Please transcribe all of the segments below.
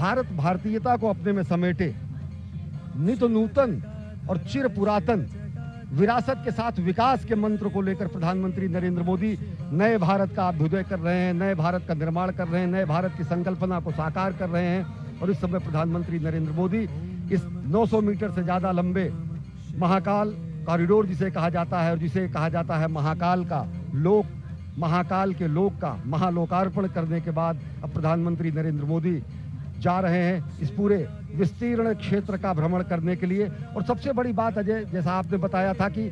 भारत भारतीयता को अपने में समेटे, नित नूतन और चिर पुरातन विरासत के साथ विकास के मंत्र को लेकर प्रधानमंत्री नरेंद्र मोदी नए भारत का अभ्युदय कर रहे हैं, नए भारत का निर्माण कर रहे हैं, नए भारत की संकल्पना को साकार कर रहे हैं। और इस समय प्रधानमंत्री नरेंद्र मोदी इस 900 मीटर से ज्यादा लंबे महाकाल कॉरिडोर जिसे कहा जाता है और जिसे कहा जाता है महाकाल के लोक का महालोकार्पण करने के बाद अब प्रधानमंत्री नरेंद्र मोदी जा रहे हैं इस पूरे विस्तीर्ण क्षेत्र का भ्रमण करने के लिए। और सबसे बड़ी बात अजय, जैसा आपने बताया था कि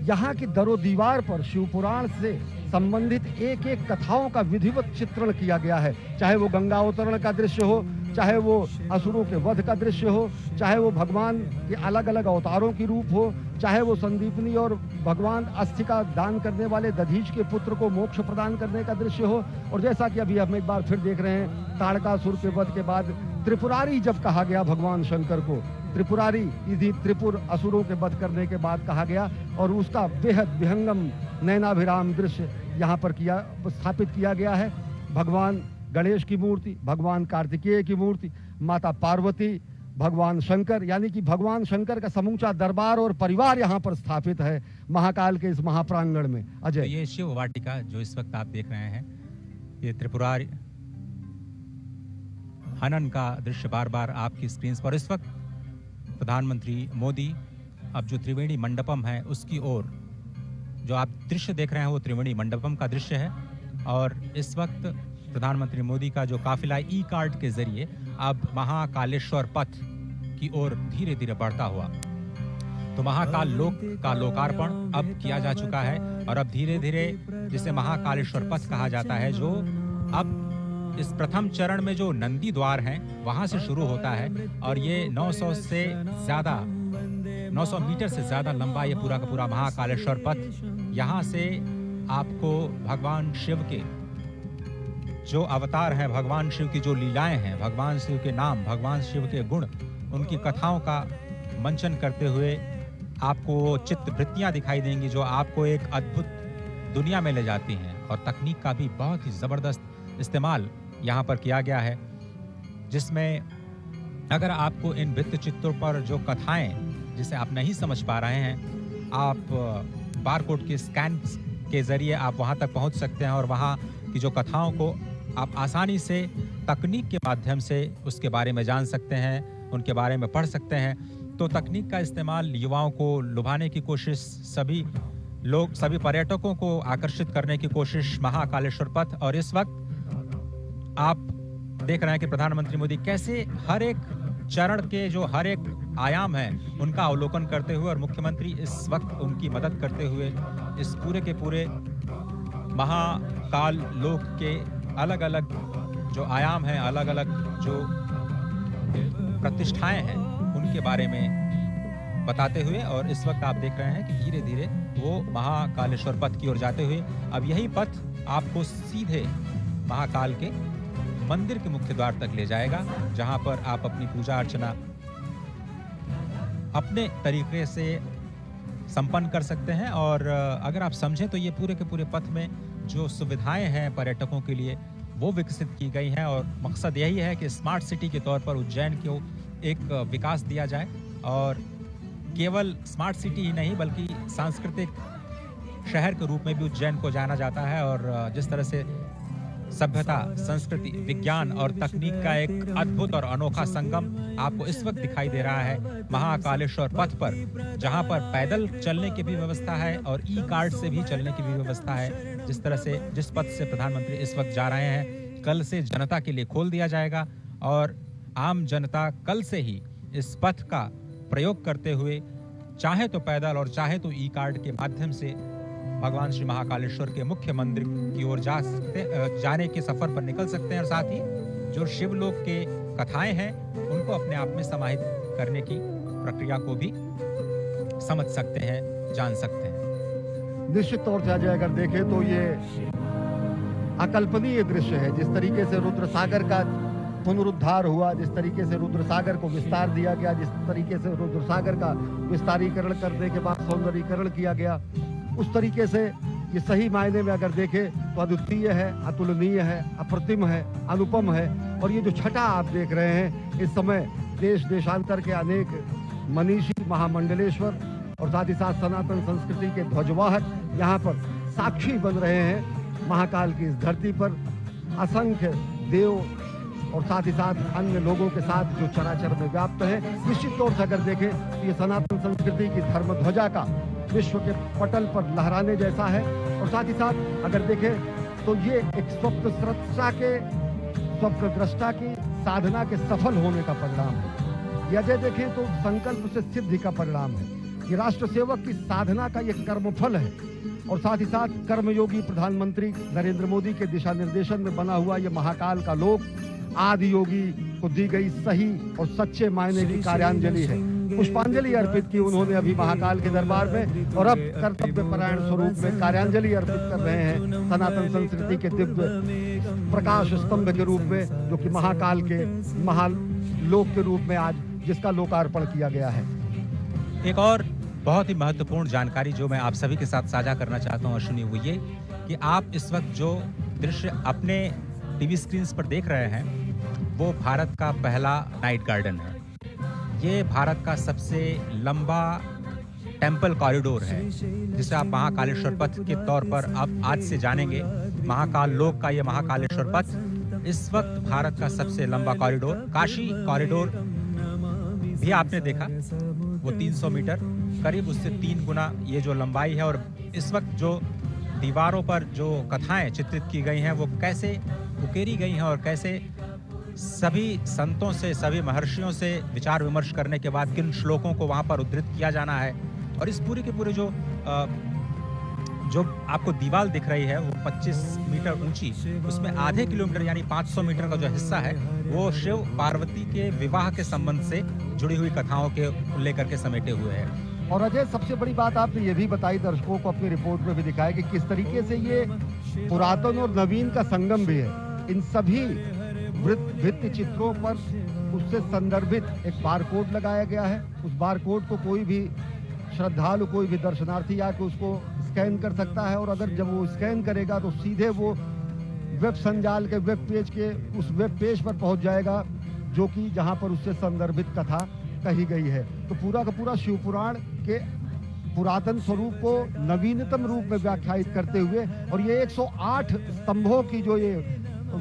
यहाँ की दरो दीवार पर शिवपुराण से संबंधित एक एक कथाओं का विधिवत चित्रण किया गया है, चाहे वो गंगा अवतरण का दृश्य हो, चाहे वो असुरों के वध का दृश्य हो, चाहे वो भगवान के अलग अलग अवतारों की रूप हो, चाहे वो संदीपनी और भगवान अस्थि का दान करने वाले दधीच के पुत्र को मोक्ष प्रदान करने का दृश्य हो। और जैसा कि अभी हम एक बार फिर देख रहे हैं, ताड़कासुर के वध के बाद त्रिपुरारी जब कहा गया भगवान शंकर को, त्रिपुरारी इधि त्रिपुर असुरों के वध करने के बाद कहा गया, और उसका बेहद विहंगम नैनाभिराम दृश्य यहाँ पर स्थापित किया गया है। भगवान गणेश की मूर्ति, भगवान कार्तिकेय की मूर्ति, माता पार्वती, भगवान शंकर, यानी कि भगवान शंकर का समूचा दरबार और परिवार यहाँ पर स्थापित है महाकाल के इस महाप्रांगण में। अजय, तो ये शिव वाटिका जो इस वक्त आप देख रहे हैं, ये त्रिपुरारी हनन का दृश्य बार बार आपकी स्क्रीन पर। इस वक्त प्रधानमंत्री मोदी अब जो त्रिवेणी मंडपम है उसकी ओर, जो आप दृश्य देख रहे हैं वो त्रिवेणी मंडपम का दृश्य है। और इस वक्त प्रधानमंत्री मोदी का जो काफिला ई कार्ड के जरिए अब महाकालेश्वर पथ की ओर धीरे धीरे बढ़ता हुआ, तो महाकाल लोक का लोकार्पण अब किया जा चुका है। और अब धीरे धीरे जिसे महाकालेश्वर पथ कहा जाता है, जो अब इस प्रथम चरण में जो नंदी द्वार हैं वहां से शुरू होता है, और ये 900 मीटर से ज्यादा लंबा ये पूरा का पूरा महाकालेश्वर पथ, यहाँ से आपको भगवान शिव के जो अवतार हैं, भगवान शिव की जो लीलाएं हैं, भगवान शिव के नाम, भगवान शिव के गुण, उनकी कथाओं का मंचन करते हुए आपको चित्रवृत्तियां दिखाई देंगी जो आपको एक अद्भुत दुनिया में ले जाती हैं। और तकनीक का भी बहुत ही जबरदस्त इस्तेमाल यहाँ पर किया गया है, जिसमें अगर आपको इन भित्ति चित्रों पर जो कथाएं जिसे आप नहीं समझ पा रहे हैं, आप बारकोड के स्कैन के जरिए आप वहां तक पहुंच सकते हैं और वहां की जो कथाओं को आप आसानी से तकनीक के माध्यम से उसके बारे में जान सकते हैं, उनके बारे में पढ़ सकते हैं। तो तकनीक का इस्तेमाल युवाओं को लुभाने की कोशिश, सभी पर्यटकों को आकर्षित करने की कोशिश महाकालेश्वर पथ। और इस वक्त आप देख रहे हैं कि प्रधानमंत्री मोदी कैसे हर एक चरण के जो हर एक आयाम है उनका अवलोकन करते हुए, और मुख्यमंत्री इस वक्त उनकी मदद करते हुए इस पूरे के पूरे महाकाल लोक के अलग अलग जो आयाम हैं, अलग अलग जो प्रतिष्ठाएं हैं, उनके बारे में बताते हुए। और इस वक्त आप देख रहे हैं कि धीरे धीरे वो महाकालेश्वर पथ की ओर जाते हुए अब यही पथ आपको सीधे महाकाल के मंदिर के मुख्य द्वार तक ले जाएगा, जहां पर आप अपनी पूजा अर्चना अपने तरीके से संपन्न कर सकते हैं। और अगर आप समझें तो ये पूरे के पूरे पथ में जो सुविधाएं हैं पर्यटकों के लिए वो विकसित की गई हैं, और मकसद यही है कि स्मार्ट सिटी के तौर पर उज्जैन को एक विकास दिया जाए, और केवल स्मार्ट सिटी ही नहीं बल्कि सांस्कृतिक शहर के रूप में भी उज्जैन को जाना जाता है। और जिस तरह से सभ्यता, संस्कृति, विज्ञान और तकनीक का एक अद्भुत और अनोखा संगम आपको इस वक्त दिखाई दे रहा है महाकालेश्वर पथ पर, जहां पर पैदल चलने की भी व्यवस्था है और ई कार्ड से भी चलने की भी व्यवस्था है। जिस पथ से प्रधानमंत्री इस वक्त जा रहे हैं, कल से जनता के लिए खोल दिया जाएगा, और आम जनता कल से ही इस पथ का प्रयोग करते हुए चाहे तो पैदल और चाहे तो ई कार्ड के माध्यम से भगवान श्री महाकालेश्वर के मुख्य मंदिर की ओर जाने के सफर पर निकल सकते हैं, और साथ ही जो शिवलोक के कथाएं हैं उनको अपने आप में समाहित करने की प्रक्रिया को भी समझ सकते हैं, जान सकते हैं। निश्चित तौर से अजय अगर देखें तो ये अकल्पनीय दृश्य है। जिस तरीके से रुद्र सागर का पुनरुद्धार हुआ, जिस तरीके से रुद्र सागर को विस्तार दिया गया, जिस तरीके से रुद्र सागर का विस्तारीकरण करने के बाद सौंदर्यीकरण किया गया, उस तरीके से ये सही मायने में अगर देखें तो अद्वितीय है, अतुलनीय है, अप्रतिम है, अनुपम है। और ये जो छठा आप देख रहे हैं, इस समय देश देशांतर के अनेक मनीषी, महामंडलेश्वर और साथ ही साथ सनातन संस्कृति के ध्वजवाहक यहाँ पर साक्षी बन रहे हैं महाकाल की इस धरती पर। असंख्य देव और साथ ही साथ अन्य लोगों के साथ जो चराचर में व्याप्त है। निश्चित तौर से अगर देखें तो ये सनातन संस्कृति की धर्म ध्वजा का विश्व के पटल पर लहराने जैसा है। और साथ ही साथ अगर देखें तो ये एक स्वप्नद्रष्टा की साधना के सफल होने का परिणाम है। यदि देखें तो संकल्प से सिद्धि का परिणाम है। ये राष्ट्र सेवक की साधना का ये कर्मफल है। और साथ ही साथ कर्मयोगी प्रधानमंत्री नरेंद्र मोदी के दिशा निर्देशन में बना हुआ ये महाकाल का लोक आदि योगी को दी गई सही और सच्चे मायने की कार्यांजलि है। पुष्पांजलि अर्पित की उन्होंने अभी महाकाल के दरबार में, और अब कर्तव्य परायण स्वरूप में कार्यांजलि अर्पित कर रहे हैं सनातन संस्कृति के दिव्य प्रकाश स्तंभ के रूप में, जो कि महाकाल के महालोक के रूप में आज जिसका लोकार्पण किया गया है। एक और बहुत ही महत्वपूर्ण जानकारी जो मैं आप सभी के साथ साझा करना चाहता हूं अश्विनी, वो ये कि आप इस वक्त जो दृश्य अपने टीवी स्क्रीन पर देख रहे हैं वो भारत का पहला नाइट गार्डन है। ये भारत का सबसे लंबा टेम्पल कॉरिडोर है, जिसे आप महाकालेश्वर पथ के तौर पर अब आज से जानेंगे। महाकाल लोक का ये महाकालेश्वर पथ इस वक्त भारत का सबसे लंबा कॉरिडोर। काशी कॉरिडोर भी आपने देखा, वो 300 मीटर, करीब उससे 3 गुना ये जो लंबाई है। और इस वक्त जो दीवारों पर जो कथाएं चित्रित की गई हैं वो कैसे उकेरी गई हैं और कैसे सभी संतों से, सभी महर्षियों से विचार विमर्श करने के बाद किन श्लोकों को वहां पर उद्धृत किया जाना है। और इस पूरी की पूरी जो आपको दीवार दिख रही है वो 25 मीटर ऊंची, उसमें आधे किलोमीटर यानी 500 मीटर का जो हिस्सा है वो शिव पार्वती के विवाह के संबंध से जुड़ी हुई कथाओं के लेकर के समेटे हुए हैं। और अजय, सबसे बड़ी बात आपने ये भी बताई, दर्शकों को अपनी रिपोर्ट में भी दिखाया कि किस तरीके से ये पुरातन और नवीन का संगम भी है। इन सभी भित्ति चित्रों पर उससे संदर्भित एक बारकोड लगाया गया है। उस बारकोड को कोई भी श्रद्धालु, कोई भी दर्शनार्थी आके उसको स्कैन कर सकता है। और अगर जब वो स्कैन करेगा तो सीधे वो वेब संजाल के वेब पेज के उस वेब पेज पर पहुंच जाएगा, जो कि जहां पर उससे संदर्भित कथा कही गई है। तो पूरा का पूरा शिव पुराण के पुरातन स्वरूप को नवीनतम रूप में व्याख्यायित करते हुए, और ये 108 स्तंभों की जो ये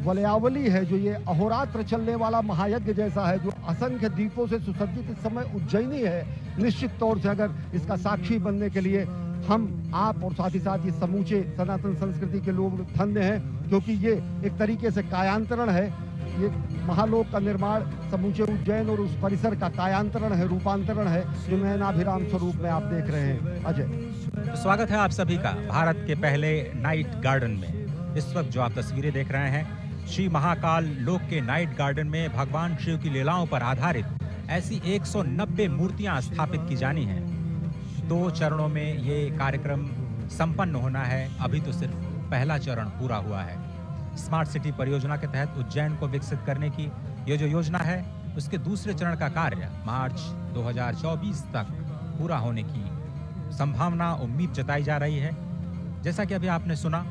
वलयावली है, जो ये अहोरात्र चलने वाला महायज्ञ जैसा है, जो असंख्य दीपों से सुसज्जित इस समय उज्जैनी है, निश्चित तौर से अगर इसका साक्षी बनने के लिए हम, आप और साथ ही साथ ये समूचे सनातन संस्कृति के लोग धन्य हैं, क्योंकि ये एक तरीके से कायांतरण है। ये महालोक का निर्माण समूचे उज्जैन और उस परिसर का कायांतरण है, रूपांतरण है, जो नयनाभिराम स्वरूप में आप देख रहे हैं। अजय, तो स्वागत है आप सभी का भारत के पहले नाइट गार्डन में। इस वक्त जो आप तस्वीरें देख रहे हैं, श्री महाकाल लोक के नाइट गार्डन में भगवान शिव की लीलाओं पर आधारित ऐसी 190 मूर्तियां स्थापित की जानी हैं। 2 चरणों में ये कार्यक्रम संपन्न होना है। अभी तो सिर्फ पहला चरण पूरा हुआ है। स्मार्ट सिटी परियोजना के तहत उज्जैन को विकसित करने की ये जो योजना है, उसके दूसरे चरण का कार्य मार्च 2024 तक पूरा होने की संभावना, उम्मीद जताई जा रही है। जैसा कि अभी आपने सुना,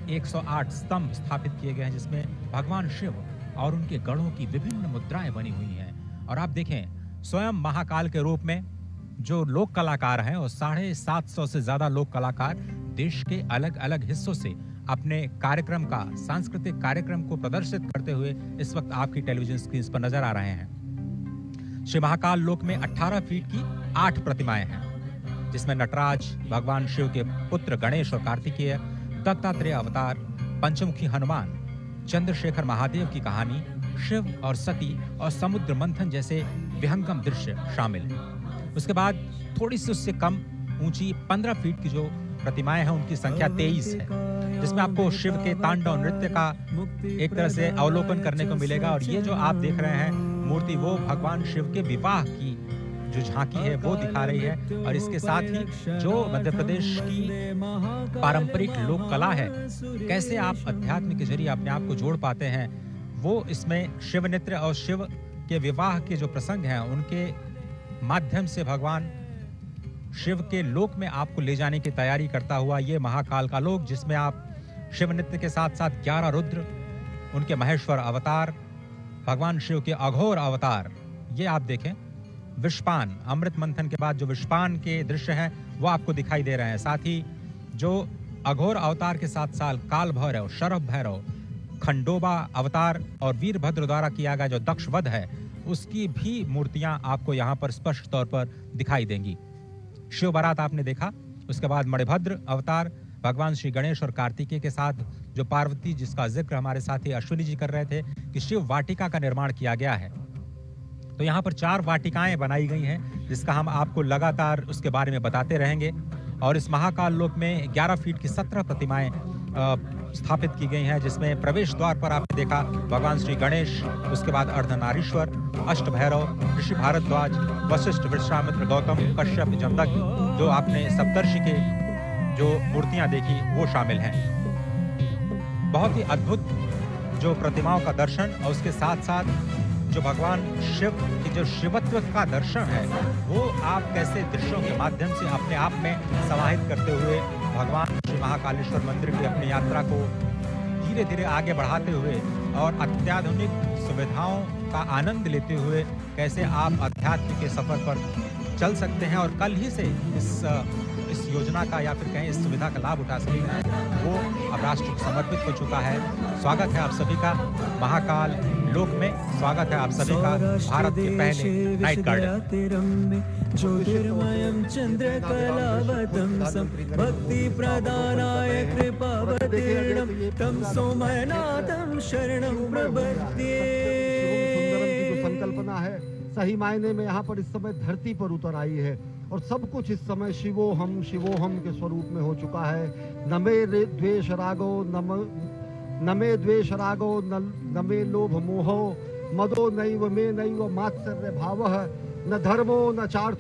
108 स्तंभ स्थापित किए गए हैं, जिसमें भगवान शिव और उनके गढ़ों की विभिन्न मुद्राएं बनी हुई हैं। और आप देखें, स्वयं महाकाल के रूप में जो लोक कलाकार हैं, और 750 से ज्यादा लोक कलाकार देश के अलग अलग हिस्सों से अपने कार्यक्रम का, सांस्कृतिक कार्यक्रम को प्रदर्शित करते हुए इस वक्त आपकी टेलीविजन स्क्रीन पर नजर आ रहे हैं। श्री महाकाल लोक में 18 फीट की 8 प्रतिमाएं हैं, जिसमें नटराज, भगवान शिव के पुत्र गणेश और कार्तिकेय, दत्तात्रेय अवतार, पंचमुखी हनुमान, चंद्रशेखर महादेव की कहानी, शिव और सती और समुद्र मंथन जैसे विहंगम दृश्य शामिल हैं। उसके बाद थोड़ी सी उससे कम ऊंची 15 फीट की जो प्रतिमाएं हैं, उनकी संख्या 23 है, जिसमें आपको शिव के तांडव नृत्य का एक तरह से अवलोकन करने को मिलेगा। और ये जो आप देख रहे हैं मूर्ति, वो भगवान शिव के विवाह की जो झांकी है वो दिखा रही है। और इसके साथ ही जो मध्य प्रदेश की पारंपरिक लोक कला है, कैसे आप अध्यात्म के जरिए अपने आप को जोड़ पाते हैं, वो इसमें शिव नृत्य और शिव के विवाह के जो प्रसंग हैं, उनके माध्यम से भगवान शिव के लोक में आपको ले जाने की तैयारी करता हुआ ये महाकाल का लोक, जिसमें आप शिव नृत्य के साथ साथ 11 रुद्र, उनके महेश्वर अवतार, भगवान शिव के अघोर अवतार, ये आप देखें, विषपान, अमृत मंथन के बाद जो विषपान के दृश्य हैं वो आपको दिखाई दे रहे हैं। साथ ही जो अघोर अवतार के साथ साथ काल भैरव, शरभ भैरव, खंडोबा अवतार और वीरभद्र द्वारा किया गया जो दक्ष वध है, उसकी भी मूर्तियां आपको यहाँ पर स्पष्ट तौर पर दिखाई देंगी। शिव बारात आपने देखा, उसके बाद मणिभद्र अवतार, भगवान श्री गणेश और कार्तिकेय के साथ जो पार्वती, जिसका जिक्र हमारे साथी अश्विनी जी कर रहे थे कि शिव वाटिका का निर्माण किया गया है। तो यहाँ पर 4 वाटिकाएं बनाई गई हैं, जिसका हम आपको लगातार उसके बारे में बताते रहेंगे। और इस महाकाल लोक में 11 फीट की 17 प्रतिमाएं स्थापित की गई हैं, जिसमें प्रवेश द्वार पर आपने देखा भगवान श्री गणेश, उसके बाद अर्धनारीश्वर, अष्ट भैरव, ऋषि भारद्वाज, वशिष्ठ, विश्वामित्र, गौतम, कश्यप, जमदग्नि, जो आपने सप्तर्षि के जो मूर्तियां देखी वो शामिल हैं। बहुत ही अद्भुत जो प्रतिमाओं का दर्शन और उसके साथ साथ जो भगवान शिव की जो शिवत्व का दर्शन है, वो आप कैसे दृश्यों के माध्यम से अपने आप में समाहित करते हुए भगवान श्री महाकालेश्वर मंदिर की अपनी यात्रा को धीरे धीरे आगे बढ़ाते हुए और अत्याधुनिक सुविधाओं का आनंद लेते हुए कैसे आप अध्यात्म के सफर पर चल सकते हैं और कल ही से इस योजना का या फिर कहें इस सुविधा का लाभ उठा सकते हैं, वो अब राष्ट्र को समर्पित हो चुका है। स्वागत है आप सभी का महाकाल लोक में, स्वागत है आप सभी का भारत के पहले नाइट गार्डन। ज्योतिर्मयं चंद्रकलावतंसं भक्ति प्रदानाय कृपावतीर्णं तं सोमनाथं शरणं प्रपद्ये। संकल्पना है सही मायने में यहाँ पर इस समय धरती पर उतर आई है और सब कुछ इस समय शिवोहम शिवोहम के स्वरूप में हो चुका है। नमे द्वेष रागो नमे द्वेष रागो नमे लोभ मोहो मदो नैव मे नैव मात्सर्य भावः न धर्मो न चार्थो